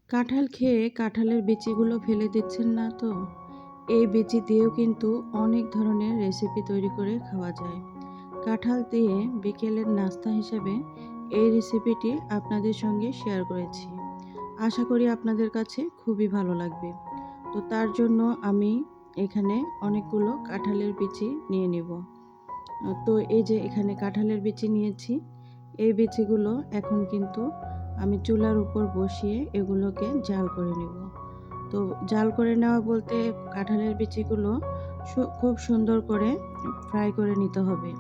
কাঁঠাল খেয়ে কাঁঠালের বিচিগুলো ফেলে দিচ্ছেন না তো? এই বিচি দিয়েও কিন্তু অনেক ধরনের রেসিপি তৈরি করে খাওয়া যায়। কাঁঠাল দিয়ে বিকেলের নাস্তা হিসেবে এই রেসিপিটি আপনাদের সঙ্গে শেয়ার করেছি। আশা করি আপনাদের কাছে খুবই ভালো লাগবে। তো তার জন্য আমি এখানে অনেকগুলো কাঁঠালের বিচি নিয়ে নিব। তো এই যে এখানে কাঁঠালের বিচি নিয়েছি। এই বিচিগুলো এখন কিন্তু আমি চুলার উপর বসিয়ে এগুলোকে জাল করে নেব। তো জাল করে নেওয়া বলতে কাঁঠালের বিচিগুলো খুব সুন্দর করে ফ্রাই করে নিতে হবে।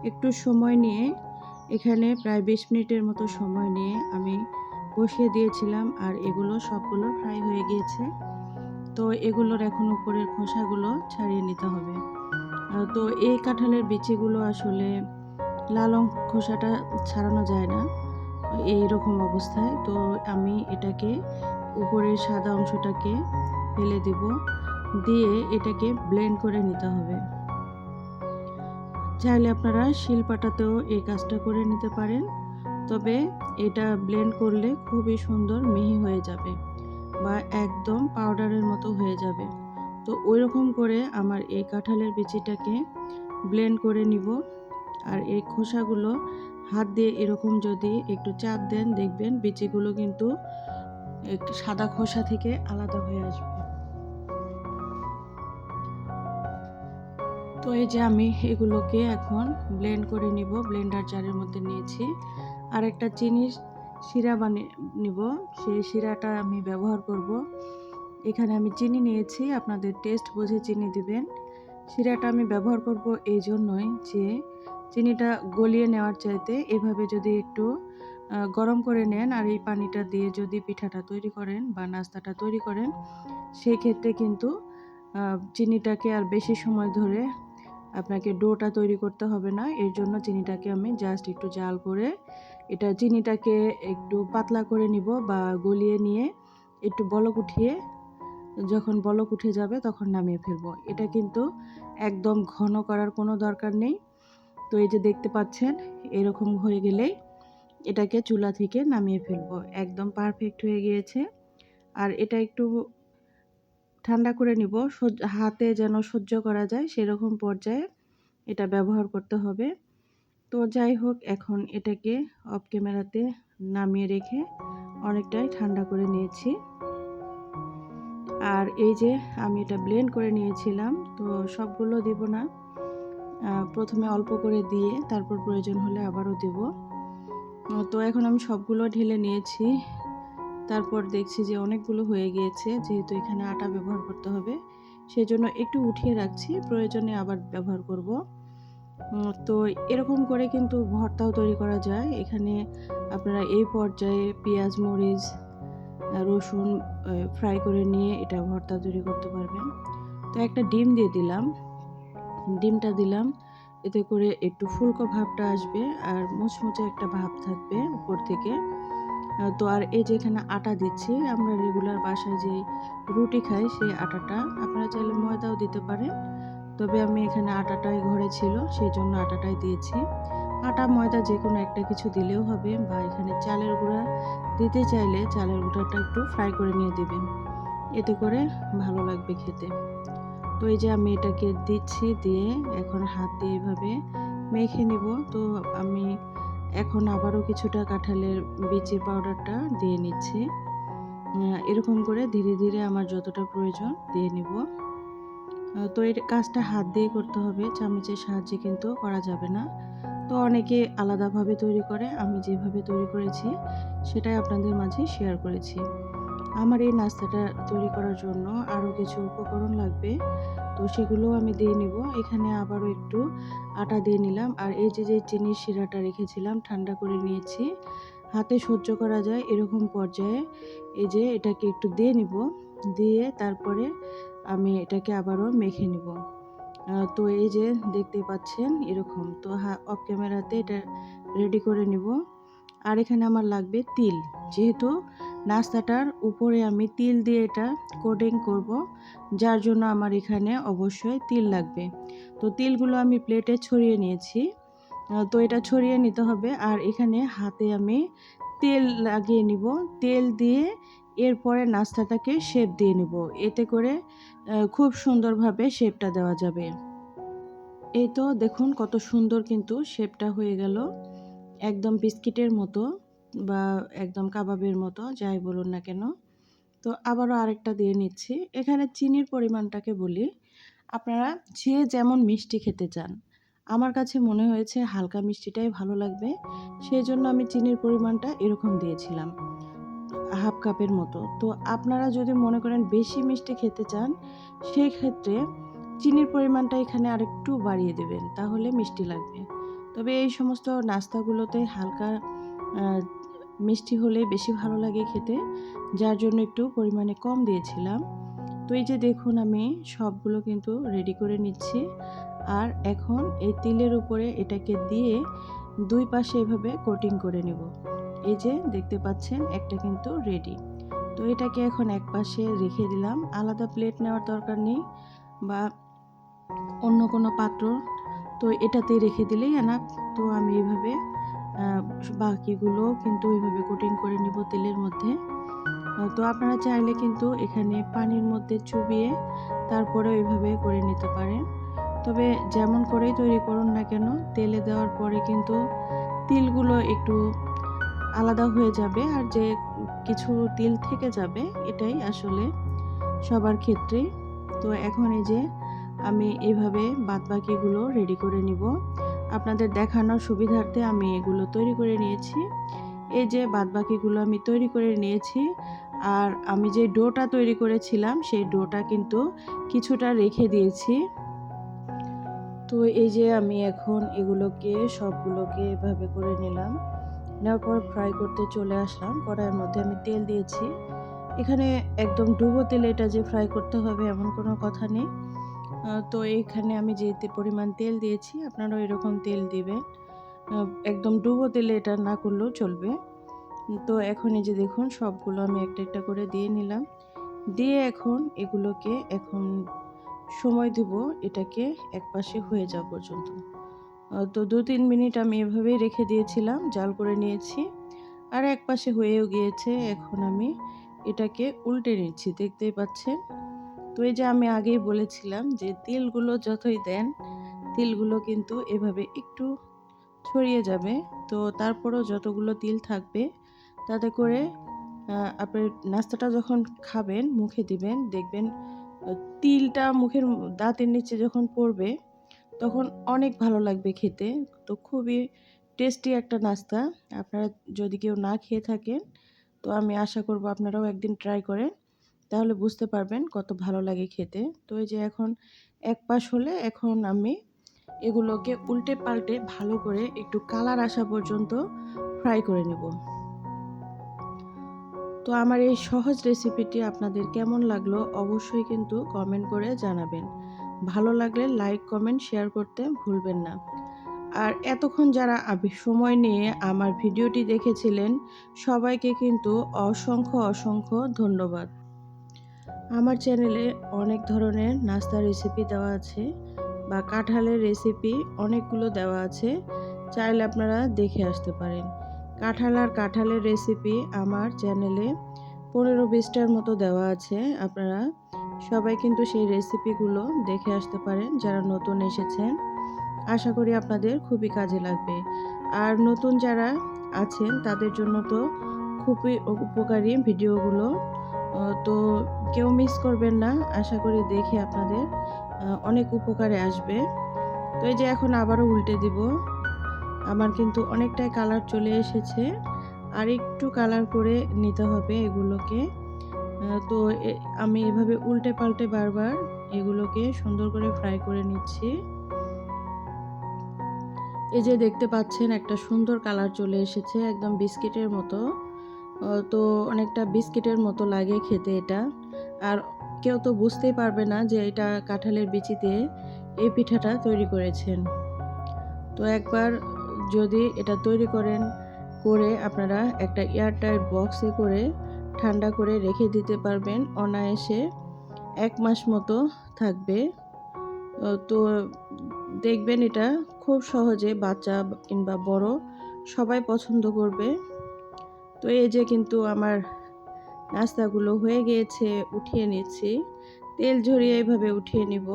একটু সময় নিয়ে এখানে প্রায় ২০ মিনিটের মতো সময় নিয়ে আমি বসিয়ে দিয়েছিলাম, আর এগুলো সবগুলো ফ্রাই হয়ে গিয়েছে। তো এগুলোর এখন উপরের খোসাগুলো ছাড়িয়ে নিতে হবে। তো এই কাঁঠালের বিচিগুলো আসলে লাল খোসাটা ছাড়ানো যায় না এইরকম অবস্থায়। তো আমি এটাকে উপরের সাদা অংশটাকে ফেলে দিব, দিয়ে এটাকে ব্লেন্ড করে নিতে হবে। চাইলে আপনারা শিলপাটাতেও এই কাজটা করে নিতে পারেন, তবে এটা ব্লেন্ড করলে খুবই সুন্দর মিহি হয়ে যাবে বা একদম পাউডারের মতো হয়ে যাবে। তো ওইরকম করে আমার এই কাঁঠালের বিচিটাকে ব্লেন্ড করে নিব। আর এই খোসাগুলো হাত দিয়ে এরকম যদি একটু চাপ দেন, দেখবেন বিচিগুলো কিন্তু একটু সাদা খোসা থেকে আলাদা হয়ে আসবে। তো এই যে আমি এগুলোকে এখন ব্লেন্ড করে নিব, ব্লেন্ডার জারের মধ্যে নিয়েছি। আর একটা চিনির শিরা বানিয়ে নিব, সেই শিরাটা আমি ব্যবহার করব। এখানে আমি চিনি নিয়েছি, আপনাদের টেস্ট বুঝে চিনি দিবেন। শিরাটা আমি ব্যবহার করব এই জন্যই যে চিনিটা গলিয়ে নেওয়ার চাইতে এভাবে যদি একটু গরম করে নেন আর এই পানিটা দিয়ে যদি পিঠাটা তৈরি করেন বা নাস্তাটা তৈরি করেন, সেই ক্ষেত্রে কিন্তু চিনিটাকে আর বেশি সময় ধরে আপনাকে ডোটা তৈরি করতে হবে না। এর জন্য চিনিটাকে আমি জাস্ট একটু জাল করে চিনিটাকে একটু পাতলা করে নিব বা গলিয়ে নিয়ে একটু বলক উঠিয়ে, যখন বলক উঠে যাবে তখন নামিয়ে ফেলবো। এটা কিন্তু একদম ঘন করার কোনো দরকার নেই। তো এই যে দেখতে পাচ্ছেন, এরকম হয়ে গেলেই এটাকে চুলা থেকে নামিয়ে ফেলবো। একদম পারফেক্ট হয়ে গিয়েছে। আর এটা একটু ঠান্ডা করে নিব, হাতে যেন সহ্য করা যায় সেরকম পর্যায়ে এটা ব্যবহার করতে হবে। তো যাই হোক, এখন এটাকে অফ ক্যামেরাতে নামিয়ে রেখে অনেকটাই ঠান্ডা করে নিয়েছি। আর এই যে আমি এটা ব্লেন্ড করে নিয়েছিলাম, তো সবগুলো দিব না, প্রথমে অল্প করে দিয়ে তারপর প্রয়োজন হলে আবারও দেব। তো এখন আমি সবগুলো ঢেলে নিয়েছি। তারপর দেখছি যে অনেকগুলো হয়ে গিয়েছে, যেহেতু এখানে আটা ব্যবহার করতে হবে সেজন্য একটু উঠিয়ে রাখছি, প্রয়োজনে আবার ব্যবহার করব। তো এরকম করে কিন্তু ভর্তাও তৈরি করা যায়। এখানে আপনারা এই পর্যায়ে পেঁয়াজ, মরিচ, রসুন ফ্রাই করে নিয়ে এটা ভর্তা তৈরি করতে পারবেন। তো একটা ডিম দিয়ে দিলাম, ডিমটা দিলাম, এতে করে একটু ফুলকো ভাবটা আসবে আর মুচমুচে একটা ভাব থাকবে উপর থেকে। তো আর এই যে এখানে আটা দিচ্ছি, আমরা রেগুলার বাসায় যে রুটি খাই সেই আটাটা, আপনারা চাইলে ময়দাও দিতে পারেন, তবে আমি এখানে আটাটাই ঘরে ছিল সেই জন্য আটাটাই দিয়েছি। আটা ময়দা যে কোনো একটা কিছু দিলেও হবে, বা এখানে চালের গুঁড়া দিতে চাইলে চালের গুঁড়াটা একটু ফ্রাই করে নিয়ে দিবেন, এতে করে ভালো লাগবে খেতে। তো এই যে আমি এটাকে দিচ্ছি, দিয়ে এখন হাত দিয়ে এভাবে মেখে নিব। তো আমি এখন আবারও কিছুটা কাঁঠালের বিচির পাউডারটা দিয়ে নিচ্ছি। এরকম করে ধীরে ধীরে আমার যতটা প্রয়োজন দিয়ে নিব। তো এই কাজটা হাত দিয়ে করতে হবে, চামচের সাহায্যে কিন্তু করা যাবে না। তো অনেকে আলাদাভাবে তৈরি করে, আমি যেভাবে তৈরি করেছি সেটাই আপনাদের মাঝে শেয়ার করেছি। আমার এই নাস্তাটা তৈরি করার জন্য আরও কিছু উপকরণ লাগবে, তো সেগুলোও আমি দিয়ে নিব। এখানে আবারও একটু আটা দিয়ে নিলাম, আর এই যে চিনির শিরাটা রেখেছিলাম ঠান্ডা করে নিয়েছি, হাতে সহ্য করা যায় এরকম পর্যায়ে এই যে এটাকে একটু দিয়ে নিব, দিয়ে তারপরে আমি এটাকে আবারও মেখে নিব। তো এই যে দেখতে পাচ্ছেন এরকম, তো অফ ক্যামেরাতে এটা রেডি করে নিব। আর এখানে আমার লাগবে তিল, যেহেতু নাস্তাটার উপরে আমি তিল দিয়ে এটা কোটিং করব, যার জন্য আমার এখানে অবশ্যই তিল লাগবে। তো তিলগুলো আমি প্লেটে ছড়িয়ে নিয়েছি। তো এটা ছড়িয়ে নিতে হবে, আর এখানে হাতে আমি তেল লাগিয়ে নিব। তেল দিয়ে এরপরে নাস্তাটাকে শেপ দিয়ে নেব, এতে করে খুব সুন্দরভাবে শেপটা দেওয়া যাবে। এই তো দেখুন কত সুন্দর কিন্তু শেপটা হয়ে গেল, একদম বিস্কিটের মতো বা একদম কাবাবের মতো, যাই বলুন না কেন। তো আবারও আরেকটা দিয়ে নিচ্ছি। এখানে চিনির পরিমাণটাকে বলি, আপনারা যে যেমন মিষ্টি খেতে চান। আমার কাছে মনে হয়েছে হালকা মিষ্টিটাই ভালো লাগবে, সেই জন্য আমি চিনির পরিমাণটা এরকম দিয়েছিলাম, হাফ কাপের মতো। তো আপনারা যদি মনে করেন বেশি মিষ্টি খেতে চান, সেই ক্ষেত্রে চিনির পরিমাণটা এখানে আরেকটু বাড়িয়ে দেবেন, তাহলে মিষ্টি লাগবে। তবে এই সমস্ত নাস্তাগুলোতে হালকা মিষ্টি হলেই বেশি ভালো লাগে খেতে, যার জন্য একটু পরিমাণে কম দিয়েছিলাম। তো এই যে দেখুন আমি সবগুলো কিন্তু রেডি করে নিচ্ছি। আর এখন এই তিলের উপরে এটাকে দিয়ে 2 পাশে এভাবে কোটিং করে নেব। এই যে দেখতে পাচ্ছেন একটা কিন্তু রেডি। তো এটাকে এখন এক পাশে রেখে দিলাম, আলাদা প্লেট নেওয়ার দরকার নেই বা অন্য কোনো পাত্র, তো এটাতেই রেখে দিলেই এনাফ। তো আমি এভাবে বাকিগুলো কিন্তু এভাবে কোটিং করে নিব তেলের মধ্যে। তো আপনারা চাইলে কিন্তু এখানে পানির মধ্যে চুবিয়ে তারপরে ওইভাবে করে নিতে পারেন। তবে যেমন করেই তৈরি করুন না কেন, তেলে দেওয়ার পরে কিন্তু তিলগুলো একটু আলাদা হয়ে যাবে, আর যে কিছু তিল থেকে যাবে এটাই আসলে সবার ক্ষেত্রেই। তো এখন এই যে আমি এভাবে বাদবাকিগুলো রেডি করে নিব, আপনাদের দেখানোর সুবিধার্থে আমি এগুলো তৈরি করে নিয়েছি। এই যে বাদবাকিগুলো আমি তৈরি করে নিয়েছি, আর আমি যে ডোটা তৈরি করেছিলাম সেই ডোটা কিন্তু কিছুটা রেখে দিয়েছি। তো এই যে আমি এখন এগুলোকে সবগুলোকে এভাবে করে নিলাম, নেওয়ার পর ফ্রাই করতে চলে আসলাম। কড়াইয়ের মধ্যে আমি তেল দিয়েছি, এখানে একদম ডুবো তেলে এটা যে ফ্রাই করতে হবে এমন কোনো কথা নেই। তো এইখানে আমি যে পরিমাণ তেল দিয়েছি আপনারাও এরকম তেল দিবেন, একদম ডুবো তেলে এটা না করলেও চলবে। তো এখন এই যে দেখুন সবগুলো আমি একটা একটা করে দিয়ে নিলাম, দিয়ে এখন এগুলোকে এখন সময় দিব এটাকে একপাশে হয়ে যাওয়া পর্যন্ত। তো 2-3 মিনিট আমি এভাবেই রেখে দিয়েছিলাম, জাল করে নিয়েছি, আর একপাশে হয়েও গিয়েছে। এখন আমি এটাকে উল্টে নিচ্ছি, দেখতেই পাচ্ছেন। তো এই যে আমি আগেই বলেছিলাম যে তিলগুলো যতই দেন, তিলগুলো কিন্তু এভাবে একটু ছড়িয়ে যাবে। তো তারপরেও যতগুলো তিল থাকবে তাতে করে আপনার নাস্তাটা যখন খাবেন মুখে দিবেন, দেখবেন তিলটা মুখের দাঁতের নিচে যখন পড়বে তখন অনেক ভালো লাগবে খেতে। তো খুবই টেস্টি একটা নাস্তা। আপনারা যদি কেউ না খেয়ে থাকেন, তো আমি আশা করব আপনারাও একদিন ট্রাই করেন, তাহলে বুঝতে পারবেন কত ভালো লাগে খেতে। তো এই যে এখন এক পাশ হলে এখন আমি এগুলোকে উল্টে পাল্টে ভালো করে একটু কালার আসা পর্যন্ত ফ্রাই করে নেব। তো আমার এই সহজ রেসিপিটি আপনাদের কেমন লাগলো অবশ্যই কিন্তু কমেন্ট করে জানাবেন। ভালো লাগলে লাইক, কমেন্ট, শেয়ার করতে ভুলবেন না। আর এতক্ষণ যারা সময় নিয়ে আমার ভিডিওটি দেখেছিলেন, সবাইকে কিন্তু অসংখ্য অসংখ্য ধন্যবাদ। আমার চ্যানেলে অনেক ধরনের নাস্তার রেসিপি দেওয়া আছে বা কাঁঠালের রেসিপি অনেকগুলো দেওয়া আছে, চাইলে আপনারা দেখে আসতে পারেন। কাঁঠাল আর কাঁঠালের রেসিপি আমার চ্যানেলে 15-20টার মতো দেওয়া আছে, আপনারা সবাই কিন্তু সেই রেসিপিগুলো দেখে আসতে পারেন যারা নতুন এসেছেন। আশা করি আপনাদের খুবই কাজে লাগবে। আর নতুন যারা আছেন তাদের জন্য তো খুবই উপকারী ভিডিওগুলো। তো কেউ মিস করবেন না, আশা করি দেখে আপনাদের অনেক উপকারে আসবে। তো এই যে এখন আবারও উল্টে দিব, আমার কিন্তু অনেকটাই কালার চলে এসেছে, আর একটু কালার করে নিতে হবে এগুলোকে। তো আমি এভাবে উল্টে পাল্টে বারবার এগুলোকে সুন্দর করে ফ্রাই করে নিচ্ছি। এই যে দেখতে পাচ্ছেন একটা সুন্দর কালার চলে এসেছে, একদম বিস্কিটের মতো। তো অনেকটা বিস্কিটের মতো লাগে খেতে এটা। আর কেউ তো বুঝতেই পারবে না যে এটা কাঁঠালের বিচি দিয়ে এই পিঠাটা তৈরি করেছেন। তো একবার যদি এটা তৈরি করেন, করে আপনারা একটা এয়ারটাইট বক্সে করে ঠান্ডা করে রেখে দিতে পারবেন, অনায়াসে 1 মাস মতো থাকবে। তো দেখবেন এটা খুব সহজে বাচ্চা কিংবা বড় সবাই পছন্দ করবে। তো এই যে কিন্তু আমার নাস্তাগুলো হয়ে গিয়েছে, উঠিয়ে নিচ্ছি। তেল ঝরিয়ে এভাবে উঠিয়ে নিব।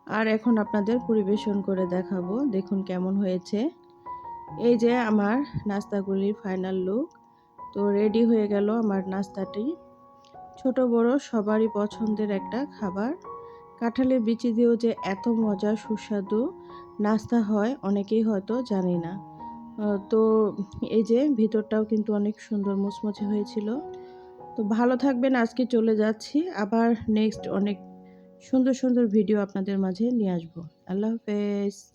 আর এখন আপনাদের পরিবেশন করে দেখাবো। দেখুন কেমন হয়েছে। এই যে আমার নাস্তাগুলির ফাইনাল লুক। তো রেডি হয়ে গেল আমার নাস্তাটি। ছোট বড় সবারই পছন্দের একটা খাবার। কাঁঠালের বিচি দিয়েও যে এত মজা সুস্বাদু নাস্তা হয় অনেকেই হয়তো জানি না। তো এই যে ভিতরটাও কিন্তু অনেক সুন্দর মুচমুচে হয়েছিল। তো ভালো থাকবেন, আজকে চলে যাচ্ছি। আবার নেক্সট অনেক সুন্দর সুন্দর ভিডিও আপনাদের মাঝে নিয়ে আসবো। আল্লাহ হাফেজ।